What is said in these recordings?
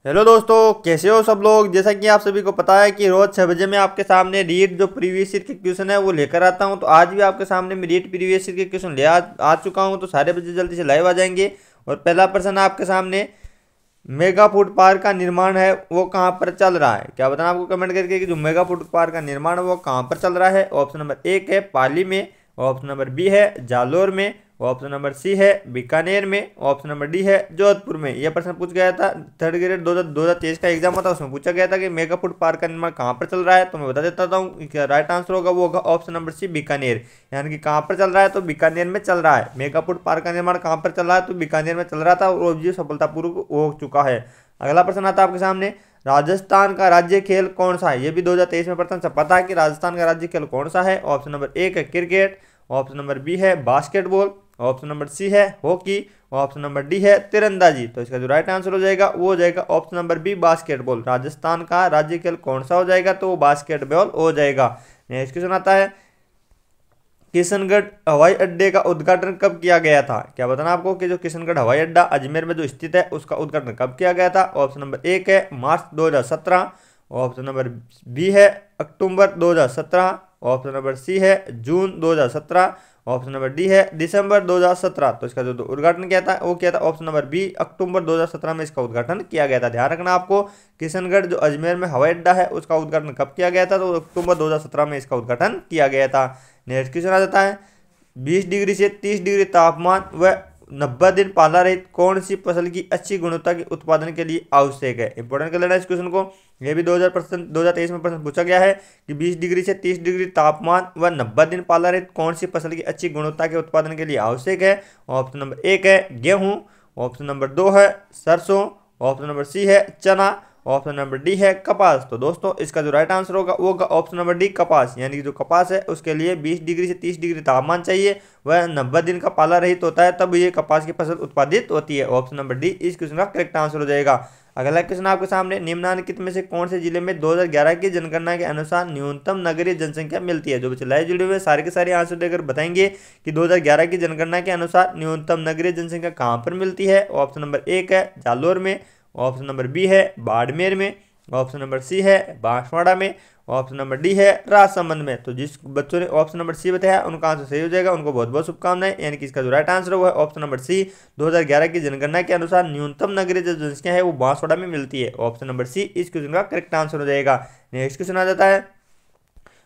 Hello दोस्तों, कैसे हो सब लोग। जैसा कि आप सभी को पता है कि रोज 6 बजे मैं आपके सामने रीट जो प्रीवियस ईयर के क्वेश्चन है वो लेकर आता हूं। तो आज भी आपके सामने मैं रीट प्रीवियस ईयर के क्वेश्चन आ चुका हूं। तो सारे बच्चे जल्दी से लाइव आ जाएंगे। और पहला प्रश्न आपके सामने, मेगा फूड पार्क का निर्माण है वो कहाँ पर चल रहा है। क्या बताना आपको कमेंट करके कि जो मेगा फूड पार्क का निर्माण है वो कहाँ पर चल रहा है। ऑप्शन नंबर एक है पाली में, ऑप्शन नंबर बी है जालोर में, ऑप्शन नंबर सी है बीकानेर में, ऑप्शन नंबर डी है जोधपुर में। यह प्रश्न पूछ गया था, थर्ड ग्रेड 2023 का एग्जाम था, उसमें पूछा गया था कि मेगा फूड पार्क का निर्माण कहाँ पर चल रहा है। तो मैं बता देता हूँ, क्या राइट आंसर होगा वो होगा ऑप्शन नंबर सी बीकानेर। यानी कि कहाँ पर चल रहा है, तो बीकानेर में चल रहा है। मेगा फूड पार्क का निर्माण कहाँ पर चल रहा है, तो बीकानेर में चल रहा था और ये सफलतापूर्वक हो चुका है। अगला प्रश्न आता है आपके सामने, राजस्थान का राज्य खेल कौन सा है। ये भी 2023 में प्रश्न से पता है कि राजस्थान का राज्य खेल कौन सा है। ऑप्शन नंबर एक है क्रिकेट, ऑप्शन नंबर बी है बास्केटबॉल, ऑप्शन नंबर सी है हॉकी, ऑप्शन नंबर डी है तीरंदाजी। तो इसका जो राइट आंसर हो जाएगा वो हो जाएगा option number B basketball. Rajasthan का राज्य खेल कौन सा हो जाएगा, तो वो बास्केटबॉल हो जाएगा। नेक्स्ट क्वेश्चन आता है, किशनगढ़ हवाई अड्डे का उद्घाटन कब किया गया था। क्या बताना आपको कि जो किशनगढ़ हवाई अड्डा अजमेर में जो स्थित है उसका उद्घाटन कब किया गया था। ऑप्शन नंबर एक है मार्च 2017, ऑप्शन नंबर बी है अक्टूबर 2017, ऑप्शन नंबर सी है जून 2017, ऑप्शन नंबर डी है दिसंबर 2017। तो इसका जो उद्घाटन किया था वो किया था ऑप्शन नंबर बी अक्टूबर 2017 में इसका उद्घाटन किया गया था। ध्यान रखना आपको, किशनगढ़ जो अजमेर में हवाई अड्डा है उसका उद्घाटन कब किया गया था, तो अक्टूबर 2017 में इसका उद्घाटन किया गया था। नेक्स्ट क्वेश्चन आ जाता है, 20 डिग्री से 30 डिग्री तापमान व 90 दिन पाला रहित कौन सी फसल की अच्छी गुणवत्ता के उत्पादन के लिए आवश्यक है। इंपॉर्टेंट कर लेना इस क्वेश्चन को। यह भी 2023 में प्रश्न पूछा गया है कि 20 डिग्री से 30 डिग्री तापमान व 90 दिन पाला रहित कौन सी फसल की अच्छी गुणवत्ता के उत्पादन के लिए आवश्यक है। ऑप्शन नंबर एक है गेहूं, ऑप्शन नंबर दो है सरसों, ऑप्शन नंबर सी है चना, ऑप्शन नंबर डी है कपास। तो दोस्तों इसका जो राइट आंसर होगा वो होगा ऑप्शन नंबर डी कपास। यानी कि जो कपास है उसके लिए 20 डिग्री से 30 डिग्री तापमान चाहिए, वह 90 दिन का पाला रहित होता है, तब ये कपास की फसल उत्पादित होती है। ऑप्शन नंबर डी इस क्वेश्चन का करेक्ट आंसर हो जाएगा। अगला क्वेश्चन आपके सामने, निम्नलिखित में से कौन से जिले में 2011 की जनगणना के अनुसार न्यूनतम नगरीय जनसंख्या मिलती है। जो बच्चे लाइव जुड़े हुए सारे के सारे आंसर देकर बताएंगे कि 2011 की जनगणना के अनुसार न्यूनतम नगरीय जनसंख्या कहाँ पर मिलती है। ऑप्शन नंबर एक है जालोर में, ऑप्शन नंबर बी है बाड़मेर में, ऑप्शन नंबर सी है बांसवाड़ा में, ऑप्शन नंबर डी है राजसमंद में। तो जिस बच्चों ने ऑप्शन नंबर सी बताया उनका आंसर सही हो जाएगा, उनको बहुत बहुत शुभकामनाएं। यानी कि इसका जो राइट आंसर है वो है ऑप्शन नंबर सी। 2011 की जनगणना के अनुसार न्यूनतम नगरीय जो जनसंख्या है वो बांसवाड़ा में मिलती है। ऑप्शन नंबर सी इस क्वेश्चन का करेक्ट आंसर हो जाएगा। नेक्स्ट क्वेश्चन आ जाता है,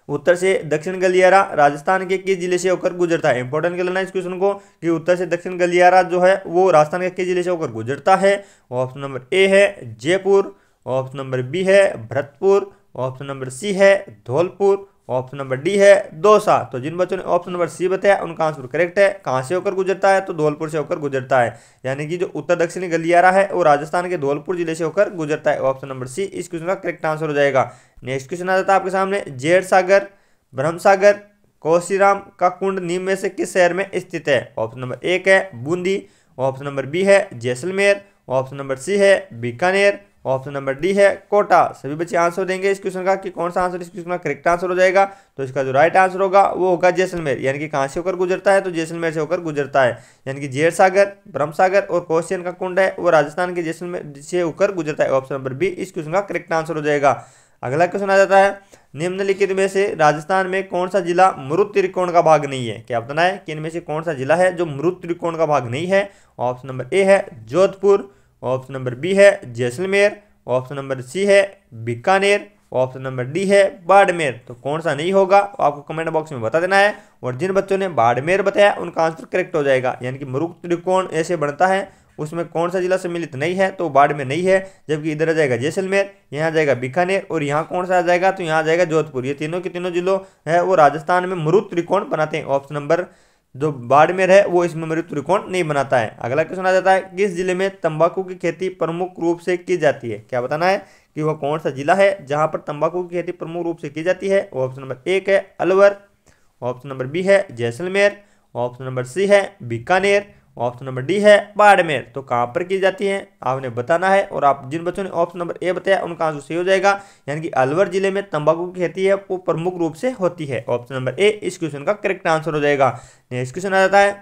उत्तर से दक्षिण गलियारा राजस्थान के किस जिले से होकर गुजरता है। इंपॉर्टेंट कर लेना इस क्वेश्चन को कि उत्तर से दक्षिण गलियारा जो है वो राजस्थान के किस जिले से होकर गुजरता है। ऑप्शन नंबर ए है जयपुर, ऑप्शन नंबर बी है भरतपुर, ऑप्शन नंबर सी है धौलपुर, ऑप्शन नंबर डी है दौसा। तो जिन बच्चों ने ऑप्शन नंबर सी बताया उनका आंसर करेक्ट है। कहाँ से होकर गुजरता है, तो धौलपुर से होकर गुजरता है। यानी कि जो उत्तर दक्षिणी गलियारा है वो राजस्थान के धौलपुर जिले से होकर गुजरता है। ऑप्शन नंबर सी इस क्वेश्चन का करेक्ट आंसर हो जाएगा। नेक्स्ट क्वेश्चन आ जाता है आपके सामने, जेठ सागर, ब्रह्मसागर, कौशीराम का कुंड निम्न में से किस शहर में स्थित है। ऑप्शन नंबर एक है बूंदी, ऑप्शन नंबर बी है जैसलमेर, ऑप्शन नंबर सी है बीकानेर, ऑप्शन नंबर डी है कोटा। सभी बच्चे आंसर देंगे इस क्वेश्चन का कि कौन सा आंसर इस क्वेश्चन का करेक्ट आंसर हो जाएगा। तो इसका जो राइट आंसर होगा वो होगा जैसलमेर। यानी कि कहाँ से होकर गुजरता है, तो जैसलमेर से होकर गुजरता है। यानी कि जेठ सागर, ब्रह्मसागर और कौशियन का कुंड है वो राजस्थान के जैसलमेर से होकर गुजरता है। ऑप्शन नंबर बी इस क्वेश्चन का करेक्ट आंसर हो जाएगा। अगला क्वेश्चन आ जाता है, निम्नलिखित में से राजस्थान में कौन सा जिला मृत त्रिकोण का भाग नहीं है। क्या बताना है कि इनमें से कौन सा जिला है जो मृत त्रिकोण का भाग नहीं है। ऑप्शन नंबर ए है जोधपुर, ऑप्शन नंबर बी है जैसलमेर, ऑप्शन नंबर सी है बीकानेर, ऑप्शन नंबर डी है बाड़मेर। तो कौन सा नहीं होगा आपको कमेंट बॉक्स में बता देना है। और जिन बच्चों ने बाड़मेर बताया उनका आंसर करेक्ट हो जाएगा। यानी कि मृत त्रिकोण ऐसे बनता है, उसमें कौन सा जिला सम्मिलित नहीं है, तो बाड़मेर नहीं है। जबकि इधर आ जाएगा जैसलमेर, यहाँ जाएगा बीकानेर और यहाँ कौन सा आ जाएगा, तो यहाँ आ जाएगा जोधपुर। ये तीनों के तीनों जिलों है वो राजस्थान में मृत त्रिकोण बनाते हैं। ऑप्शन नंबर जो बाड़मेर है वो इसमें मृत त्रिकोण नहीं बनाता है। अगला क्वेश्चन आ जाता है, किस जिले में तंबाकू की खेती प्रमुख रूप से की जाती है। क्या बताना है कि वह कौन सा जिला है जहां पर तंबाकू की खेती प्रमुख रूप से की जाती है। ऑप्शन नंबर एक है अलवर, ऑप्शन नंबर बी है जैसलमेर, ऑप्शन नंबर सी है बीकानेर, ऑप्शन नंबर डी है बाड़मेर। तो कहाँ पर की जाती है आपने बताना है। और आप जिन बच्चों ने ऑप्शन नंबर ए बताया उनका आंसर सही हो जाएगा। यानी कि अलवर जिले में तंबाकू की खेती है वो प्रमुख रूप से होती है। ऑप्शन नंबर ए इस क्वेश्चन का करेक्ट आंसर हो जाएगा। नेक्स्ट क्वेश्चन आ जाता है,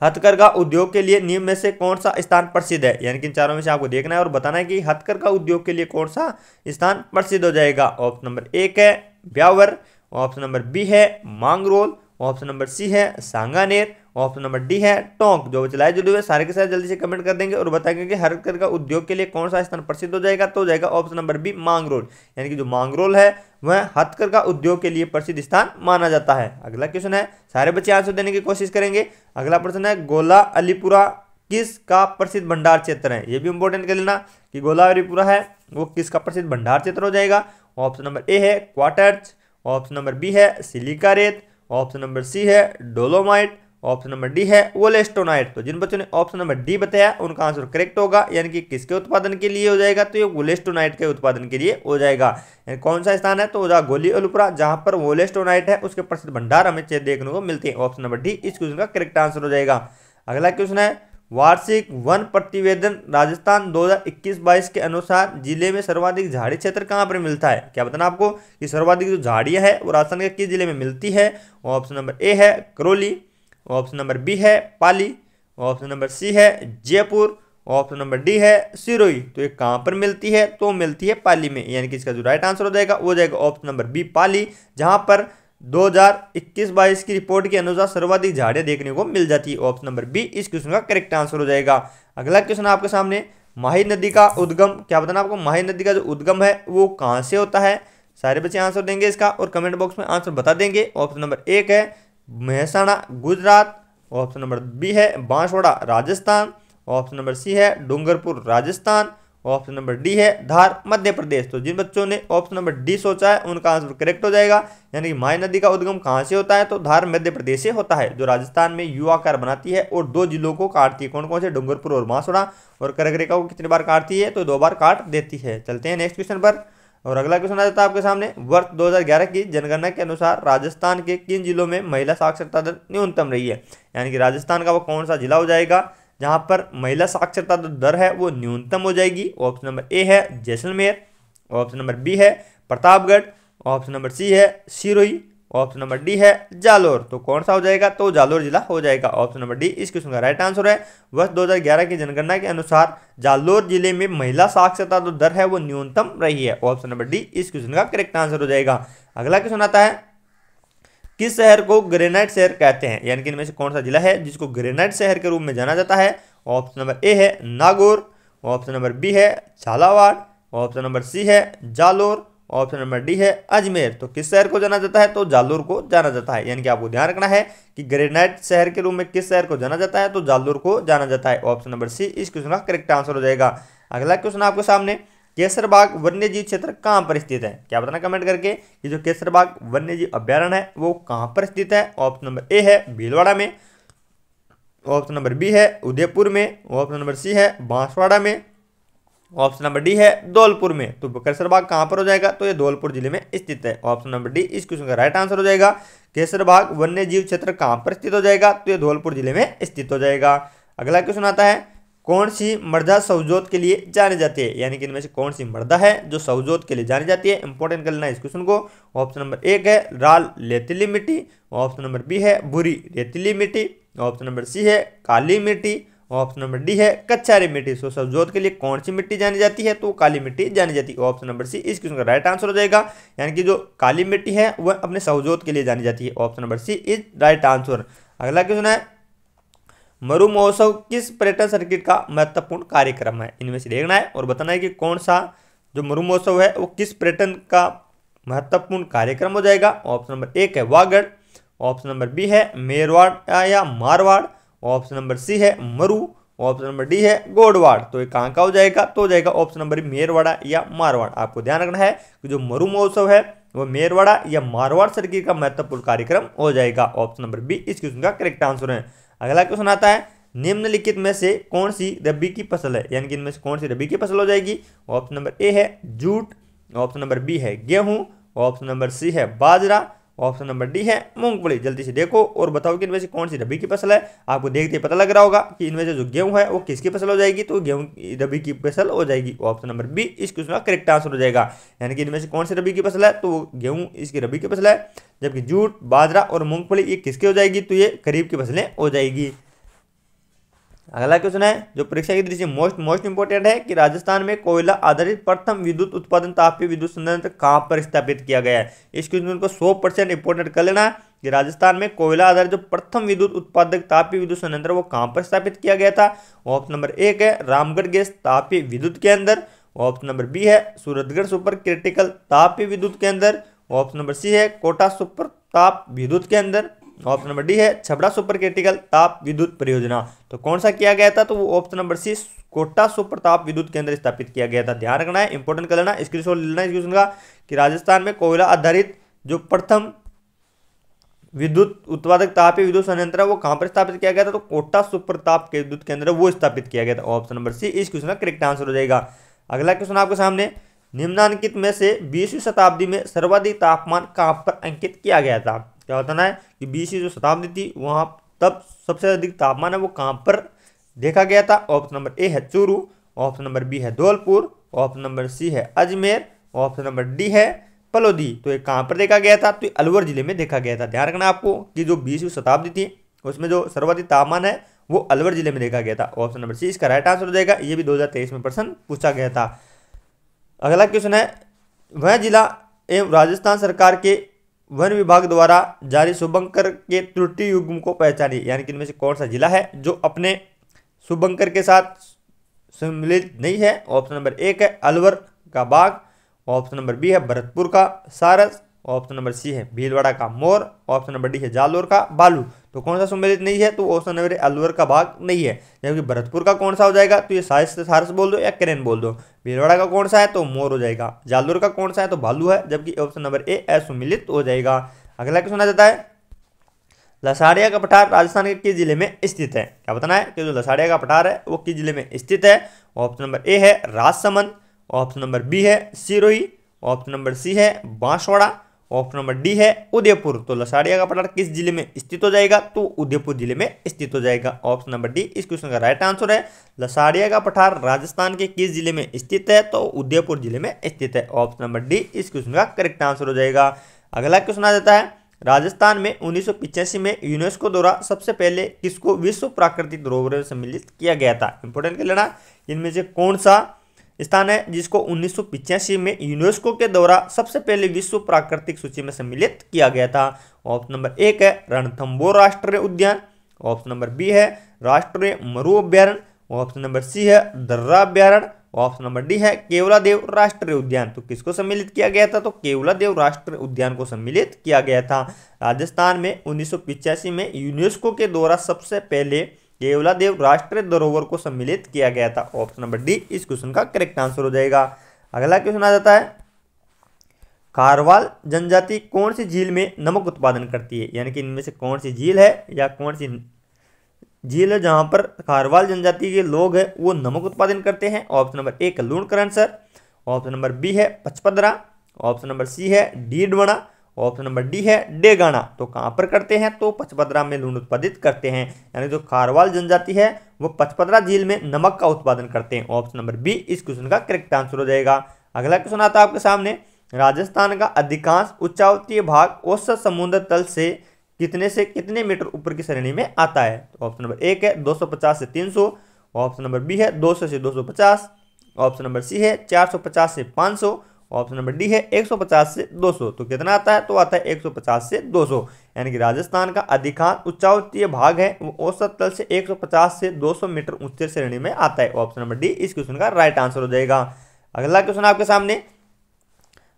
हथकरघा उद्योग के लिए निम्न में से कौन सा स्थान प्रसिद्ध है, यानी कि इन चारों में से आपको देखना है और बताना है कि हथकरघा उद्योग के लिए कौन सा स्थान प्रसिद्ध हो जाएगा। ऑप्शन नंबर 1 है ब्यावर, ऑप्शन नंबर बी है मांगरोल, ऑप्शन नंबर सी है सांगानेर, ऑप्शन नंबर डी है टोंक। जो चलाए जुड़े हुए सारे के सारे जल्दी से कमेंट कर देंगे और बताएंगे कि हथकरघा उद्योग के लिए कौन सा स्थान प्रसिद्ध हो जाएगा। तो हो जाएगा ऑप्शन नंबर बी मांगरोल, यानी कि जो मांगरोल है वह हथकरघा उद्योग के लिए प्रसिद्ध स्थान माना जाता है। अगला क्वेश्चन है, सारे बच्चे आंसर देने की कोशिश करेंगे। अगला प्रश्न है, गोला अलीपुरा किस का प्रसिद्ध भंडार क्षेत्र है। ये भी इंपॉर्टेंट कर लेना कि गोला अलीपुरा है वो किसका प्रसिद्ध भंडार क्षेत्र हो जाएगा। ऑप्शन नंबर ए है क्वार्टर्स, ऑप्शन नंबर बी है सिलिका रेत, ऑप्शन नंबर सी है डोलोमाइट, ऑप्शन नंबर डी है वोलेस्टोनाइट। तो जिन बच्चों ने ऑप्शन नंबर डी बताया उनका आंसर करेक्ट होगा, यानी कि किसके उत्पादन के लिए हो जाएगा, तो ये वोलेस्टोनाइट के उत्पादन के लिए हो जाएगा। यानी कौन सा स्थान है, तो हो जाएगा गोली अलीपुरा, जहां पर वोलेस्टोनाइट है उसके प्रसिद्ध भंडार हमें देखने को मिलते हैं। ऑप्शन नंबर डी इस क्वेश्चन का करेक्ट आंसर हो जाएगा। अगला क्वेश्चन है, वार्षिक वन प्रतिवेदन राजस्थान 2021-22 के अनुसार जिले में सर्वाधिक झाड़ी क्षेत्र कहां पर मिलता है। क्या बताना आपको कि सर्वाधिक जो झाड़ियां है वो राजस्थान के किस जिले में मिलती है। ऑप्शन नंबर ए है करौली, ऑप्शन नंबर बी है पाली, ऑप्शन नंबर सी है जयपुर, ऑप्शन नंबर डी है सिरोही। तो ये कहां पर मिलती है, तो मिलती है पाली में, यानी कि इसका जो राइट आंसर हो जाएगा वो जाएगा ऑप्शन नंबर बी पाली, जहां पर 2021-22 की रिपोर्ट के अनुसार सर्वाधिक झाड़ियां देखने को मिल जाती है। ऑप्शन नंबर बी इस क्वेश्चन का करेक्ट आंसर हो जाएगा। अगला क्वेश्चन आपके सामने, माही नदी का उद्गम, क्या बताना आपको माही नदी का जो उद्गम है वो कहां से होता है। सारे बच्चे आंसर देंगे इसका और कमेंट बॉक्स में आंसर बता देंगे। ऑप्शन नंबर 1 है Mehsana Gujarat, option number B है Banswara Rajasthan, option number C है Dungarpur Rajasthan, option number D है धार मध्य प्रदेश। तो जिन बच्चों ने ऑप्शन नंबर डी सोचा है उनका आंसर करेक्ट हो जाएगा, यानी कि माही नदी का उद्गम कहां से होता है, तो धार मध्य प्रदेश से होता है, जो राजस्थान में यू आकार बनाती है और 2 जिलों को काटती है। कौन कौन से, डूंगरपुर और बांसवाड़ा। और करक रेखा को कितनी बार काटती है, तो 2 बार काट देती है। चलते हैं नेक्स्ट क्वेश्चन पर। और अगला क्वेश्चन आ जाता है आपके सामने, वर्ष 2011 की जनगणना के अनुसार राजस्थान के किन जिलों में महिला साक्षरता दर न्यूनतम रही है। यानी कि राजस्थान का वो कौन सा जिला हो जाएगा जहां पर महिला साक्षरता दर है वो न्यूनतम हो जाएगी। ऑप्शन नंबर ए है जैसलमेर, ऑप्शन नंबर बी है प्रतापगढ़, ऑप्शन नंबर सी है सिरोही, ऑप्शन नंबर डी है जालोर। तो कौन सा हो जाएगा, तो जालोर जिला हो जाएगा। ऑप्शन नंबर डी इस क्वेश्चन का राइट आंसर है। वर्ष 2011 की जनगणना के अनुसार जालोर जिले में महिला साक्षरता जो दर है वो न्यूनतम रही है। ऑप्शन नंबर डी इस क्वेश्चन का करेक्ट आंसर हो जाएगा। अगला क्वेश्चन आता है, किस शहर को ग्रेनाइट शहर कहते हैं, यानी कि इनमें से कौन सा जिला है जिसको ग्रेनाइट शहर के रूप में जाना जाता है। ऑप्शन नंबर ए है नागौर, ऑप्शन नंबर बी है झालावाड़, ऑप्शन नंबर सी है जालोर, ऑप्शन नंबर डी है अजमेर। तो किस शहर को जाना जाता है, तो जालोर को जाना जाता है। यानी कि आपको ध्यान रखना है कि ग्रेनाइट शहर के रूप में किस शहर को जाना जाता है, तो जालोर को जाना जाता है। ऑप्शन नंबर सी इस क्वेश्चन का करेक्ट आंसर हो जाएगा। अगला क्वेश्चन आपके सामने, केसरबाग वन्यजीव क्षेत्र कहाँ पर स्थित है। क्या बताना कमेंट करके कि जो केसरबाग वन्यजीव अभ्यारण्य है वो कहाँ पर स्थित है। ऑप्शन नंबर ए है भीलवाड़ा में, ऑप्शन नंबर बी है उदयपुर में, ऑप्शन नंबर सी है बांसवाड़ा में, ऑप्शन नंबर डी है धौलपुर में। तो केसरबाग कहां पर हो जाएगा, तो ये धौलपुर जिले में स्थित है। ऑप्शन नंबर डी इस क्वेश्चन का राइट आंसर हो जाएगा। केसरबाग वन्य जीव क्षेत्र कहां पर स्थित हो जाएगा, तो ये धौलपुर जिले में स्थित हो जाएगा। अगला क्वेश्चन आता है, कौन सी मृदा सवजोत के लिए जानी जाती है, यानी कि इनमें से कौन सी मृदा है जो सवजोत के लिए जानी जाती है। इंपॉर्टेंट कर लेना इस क्वेश्चन को। ऑप्शन नंबर 1 है लाल रेतीली मिट्टी, ऑप्शन नंबर बी है भूरी रेतीली मिट्टी, ऑप्शन नंबर सी है काली मिट्टी, ऑप्शन नंबर डी है कच्चारी मिट्टी। सो सवजोत के लिए कौन सी मिट्टी जानी जाती है, तो काली मिट्टी जानी जाती है। ऑप्शन नंबर सी इस क्वेश्चन का राइट आंसर हो जाएगा, यानी कि जो काली मिट्टी है वह अपने सवजोत के लिए जानी जाती है। Option number C is right answer. अगला क्वेश्चन है, मरु महोत्सव किस पर्यटन सर्किट का महत्वपूर्ण कार्यक्रम है। इनमें से देखना है और बताना है कि कौन सा जो मरु महोत्सव है वो किस पर्यटन का महत्वपूर्ण कार्यक्रम हो जाएगा। ऑप्शन नंबर 1 है वागड़, ऑप्शन नंबर बी है मेरवाड़ या मारवाड़, ऑप्शन नंबर सी है मरु, ऑप्शन नंबर डी है गोडवाड़। तो ये कहाँ का हो जाएगा, तो हो जाएगा ऑप्शन नंबर मेरवाड़ा या मारवाड़। आपको ध्यान रखना है कि जो मरु महोत्सव है वो मेरवाड़ा या मारवाड़ सर्किट का महत्वपूर्ण कार्यक्रम हो जाएगा। ऑप्शन नंबर बी इस क्वेश्चन का करेक्ट आंसर है। अगला क्वेश्चन आता है, निम्नलिखित में से कौन सी रबी की फसल है, यानी कि इनमें से कौन सी रबी की फसल हो जाएगी। ऑप्शन नंबर ए है जूट, ऑप्शन नंबर बी है गेहूं, ऑप्शन नंबर सी है बाजरा, ऑप्शन नंबर डी है मूंगफली। जल्दी से देखो और बताओ कि इनमें से कौन सी रबी की फसल है। आपको देखते पता लग रहा होगा कि इनमें से जो गेहूं है वो किसकी फसल हो जाएगी, तो गेहूं रबी की फसल हो जाएगी। ऑप्शन नंबर बी इस क्वेश्चन का करेक्ट आंसर हो जाएगा, यानी कि इनमें से कौन सी रबी की फसल है, तो गेहूं इसकी रबी की फसल है, जबकि जूट बाजरा और मूंगफली ये किसकी हो जाएगी, तो ये खरीफ की फसलें हो जाएगी। अगला क्वेश्चन है जो परीक्षा की दृष्टि मोस्ट इंपोर्टेंट है कि राजस्थान में कोयला आधारित प्रथम विद्युत उत्पादन तापीय विद्युत संयंत्र कहां पर स्थापित किया गया है। इस क्वेश्चन को 100% इंपोर्टेंट कर लेना कि राजस्थान में कोयला आधारित जो प्रथम विद्युत उत्पादक तापीय विद्युत संयंत्र वो कहां पर स्थापित किया गया था। ऑप्शन नंबर 1 है रामगढ़ गैस तापीय विद्युत के अंदर। ऑप्शन नंबर बी है सूरतगढ़ सुपर क्रिटिकल तापीय विद्युत के अंदर। ऑप्शन नंबर सी है कोटा सुपर ताप विद्युत के अंदर। ऑप्शन नंबर डी है छबड़ा सुपर क्रिटिकल ताप विद्युत परियोजना। तो कौन सा किया गया था, तो वो option number C Kota super ताप विद्युत के अंदर स्थापित किया गया था। ध्यान रखना है, इंपोर्टेंट कर लेना, स्क्रीनशॉट लेना इस क्वेश्चन का कि राजस्थान में कोयला आधारित जो प्रथम विद्युत उत्पादक तापीय विद्युत संयंत्र है वो कहां पर स्थापित किया गया था, तो कोटा सुपर ताप के विद्युत केंद्र वो स्थापित किया गया था। ऑप्शन नंबर सी इस क्वेश्चन का करेक्ट आंसर हो जाएगा। अगला क्वेश्चन आपके सामने, निम्नलिखित में से 20वीं शताब्दी में सर्वाधिक तापमान कहां पर अंकित किया गया था। क्या बताना है कि 20वीं जो शताब्दी थी वहां तब सबसे अधिक तापमान है वो कहां पर देखा गया था। ऑप्शन नंबर ए है चूरू। ऑप्शन नंबर बी है धौलपुर। ऑप्शन नंबर सी है अजमेर। ऑप्शन नंबर डी है पलोदी। तो ये कहां पर देखा गया था, तो ये अलवर जिले में देखा गया था। ध्यान रखना आपको कि जो 20वीं शताब्दी थी उसमें जो सर्वाधिक तापमान है वो अलवर जिले में देखा गया था। ऑप्शन नंबर सी इसका राइट आंसर हो जाएगा। ये भी 2023 में प्रश्न पूछा गया था। अगला क्वेश्चन है, वह जिला एवं राजस्थान सरकार के वन विभाग द्वारा जारी शुभंकर के त्रुटि युग्म को पहचानिए, यानी कि इनमें से कौन सा जिला है जो अपने शुभंकर के साथ सम्मिलित नहीं है। ऑप्शन नंबर 1 है अलवर का बाग। ऑप्शन नंबर बी है भरतपुर का सारस। ऑप्शन नंबर सी है भीलवाड़ा का मोर। ऑप्शन नंबर डी है जालोर का बालू। तो कौन सा सम्मिलित नहीं है, तो ऑप्शन नंबर अलवर का बाग नहीं है। जबकि भरतपुर का कौन सा हो जाएगा, तो ये सारस बोल दो या करेन बोल दो। भीलवाड़ा का कौन सा है, तो मोर हो जाएगा। जालोर का कौन सा है, तो भालू है। जबकि ऑप्शन नंबर ए असम्मिलित हो जाएगा। अगला क्वेश्चन आ जाता है, लसाड़िया का पठार राजस्थान के किस जिले में स्थित है। क्या बताना है कि जो लसाड़िया का पठार है वो किस जिले में स्थित है। ऑप्शन नंबर ए है राजसमंद। ऑप्शन नंबर बी है सिरोही। ऑप्शन नंबर सी है बांसवाड़ा। ऑप्शन नंबर डी है उदयपुर। तो लसाड़िया का पठार किस जिले में स्थित हो जाएगा, तो उदयपुर जिले में स्थित हो जाएगा। ऑप्शन नंबर डी इस क्वेश्चन का राइट आंसर है। लसाड़िया का पठार राजस्थान के किस जिले में स्थित है, तो उदयपुर जिले में स्थित है। ऑप्शन नंबर डी इस क्वेश्चन का करेक्ट आंसर हो जाएगा। अगला क्वेश्चन आ जाता है, राजस्थान में 1985 में यूनेस्को द्वारा सबसे पहले किसको विश्व प्राकृतिक धरोहर में सम्मिलित किया गया था। इंपोर्टेंट कर लेना, इनमें से कौन सा स्थान है जिसको 1985 में यूनेस्को के द्वारा सबसे पहले विश्व प्राकृतिक सूची में सम्मिलित किया गया था। ऑप्शन नंबर 1 है रणथंबोर राष्ट्रीय उद्यान। ऑप्शन नंबर बी है राष्ट्रीय मरु अभ्यारण्य। ऑप्शन नंबर सी है दर्रा अभ्यारण्य। ऑप्शन नंबर डी है केवलादेव राष्ट्रीय उद्यान। तो किसको सम्मिलित किया गया था, तो केवलादेव राष्ट्रीय उद्यान को सम्मिलित किया गया था। राजस्थान में 1985 में यूनेस्को के द्वारा सबसे पहले केवलादेव राष्ट्रीय धरोहर को सम्मिलित किया गया था। ऑप्शन नंबर डी इस क्वेश्चन का करेक्ट आंसर हो जाएगा। अगला क्वेश्चन आ जाता है, खारवाल जनजाति कौन सी झील में नमक उत्पादन करती है, यानी कि इनमें से कौन सी झील है या कौन सी झील है जहां पर खारवाल जनजाति के लोग हैं वो नमक उत्पादन करते हैं। Option number A Lunkaransar. Option number B है पचपदरा। ऑप्शन नंबर सी है डीडवना। ऑप्शन नंबर डी है डेगाना। तो कहां पर करते हैं, तो पचपदरा में लूण उत्पादित करते हैं। यानी जो खारवाल जनजाति है वो पचपदरा झील में नमक का उत्पादन करते हैं। ऑप्शन नंबर बी इस क्वेश्चन का करेक्ट आंसर हो जाएगा। अगला क्वेश्चन आता है आपके सामने, राजस्थान का अधिकांश उच्चावतीय भाग औसत समुद्र तल से कितने मीटर ऊपर की श्रेणी में आता है। तो ऑप्शन नंबर 1 है 250 से 300। ऑप्शन नंबर बी है 200 से 250। ऑप्शन नंबर सी है 450 से 500। ऑप्शन नंबर डी है 150 से 200। तो कितना आता है, तो आता है 150 से 200। यानी कि राजस्थान का अधिकांश उच्चावतीय भाग है वो औसत तल से 150 से 200 मीटर ऊंचे श्रेणी में आता है। ऑप्शन नंबर डी इस क्वेश्चन का राइट आंसर हो जाएगा। अगला क्वेश्चन आपके सामने,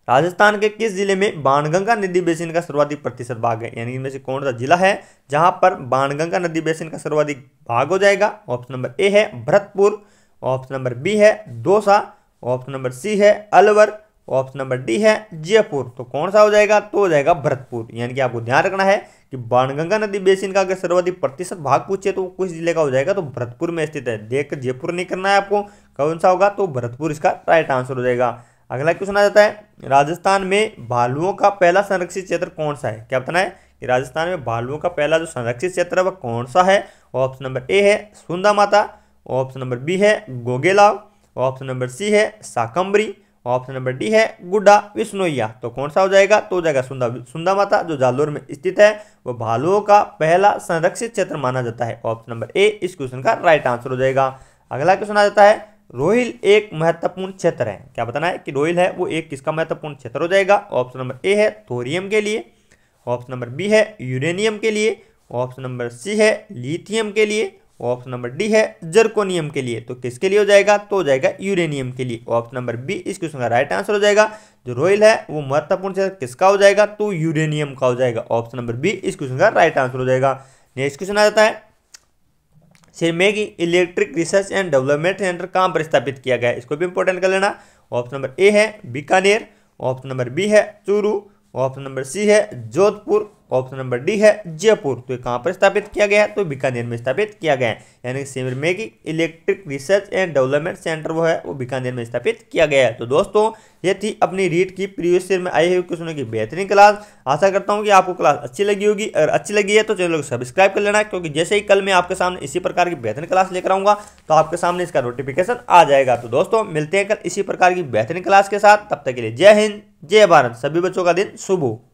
राजस्थान के किस जिले में बाणगंगा नदी बेसिन का सर्वाधिक प्रतिशत भाग है, यानी इनमें से कौन सा जिला है जहां पर बाणगंगा नदी बेसिन का सर्वाधिक भाग हो जाएगा। ऑप्शन नंबर ए है भरतपुर। ऑप्शन नंबर बी है दौसा। ऑप्शन नंबर सी है अलवर। ऑप्शन नंबर डी है जयपुर। तो कौन सा हो जाएगा, तो हो जाएगा भरतपुर। यानी कि आपको ध्यान रखना है कि बाणगंगा नदी बेसिन का अगर सर्वाधिक प्रतिशत भाग पूछे तो किस जिले का हो जाएगा, तो भरतपुर में स्थित है। देख जयपुर नहीं करना है आपको, कौन सा होगा, तो भरतपुर इसका राइट आंसर हो जाएगा। अगला क्वेश्चन आ जाता है, राजस्थान में भालुओं का पहला संरक्षित क्षेत्र कौन सा है। क्या बताना है कि राजस्थान में भालुओं का पहला जो संरक्षित क्षेत्र है वह कौन सा है। ऑप्शन नंबर ए है सुंदा माता। ऑप्शन नंबर बी है गोगेलाव। ऑप्शन नंबर सी है साकम्बरी। ऑप्शन नंबर डी है गुड्डा विश्नोइया। तो कौन सा हो जाएगा, तो हो जाएगा सुंदा माता जो जालोर में स्थित है, वो भालुओं का पहला संरक्षित क्षेत्र माना जाता है। ऑप्शन नंबर ए इस क्वेश्चन का राइट आंसर हो जाएगा। अगला क्वेश्चन आ जाता है रोहिल एक महत्वपूर्ण क्षेत्र है। क्या बताना है कि रोहिल है वो एक किसका महत्वपूर्ण क्षेत्र हो जाएगा। ऑप्शन नंबर ए है थोरियम के लिए, ऑप्शन नंबर बी है यूरेनियम के लिए, ऑप्शन नंबर सी है लिथियम के लिए, ऑप्शन नंबर डी है जर्कोनियम के लिए। तो किसके लिए हो जाएगा, तो हो जाएगा यूरेनियम के लिए। ऑप्शन नंबर बी इस क्वेश्चन का राइट आंसर हो जाएगा। जो रोहिल है वो महत्वपूर्ण क्षेत्र किसका हो जाएगा, तो यूरेनियम का हो जाएगा। ऑप्शन नंबर बी इस क्वेश्चन का राइट आंसर हो जाएगा। नेक्स्ट क्वेश्चन आ जाता है सिरमेगी electric research and development centre कहाँ पर स्थापित किया गया है, इसको भी इंपॉर्टेंट कर लेना। ऑप्शन नंबर ए है बीकानेर, ऑप्शन नंबर बी है चूरू, ऑप्शन नंबर सी है जोधपुर, ऑप्शन नंबर डी है जयपुर। तो ये कहाँ पर स्थापित किया गया है, तो बीकानेर में स्थापित किया गया है। यानी कि सिरमेगी electric research and development centre वो है वो बीकानेर में स्थापित किया गया है। तो दोस्तों ये थी अपनी रीट की प्रीवियस ईयर में आई हुई क्वेश्चनों की बेहतरीन क्लास। आशा करता हूँ कि आपको क्लास अच्छी लगी होगी। अगर अच्छी लगी है तो चैनल को सब्सक्राइब कर लेना, क्योंकि जैसे ही कल मैं आपके सामने इसी प्रकार की बेहतरीन क्लास लेकर आऊँगा तो आपके सामने इसका नोटिफिकेशन आ जाएगा। तो दोस्तों मिलते हैं कल इसी प्रकार की बेहतरीन क्लास के साथ। तब तक के लिए जय हिंद जय भारत, सभी बच्चों का दिन शुभ हो।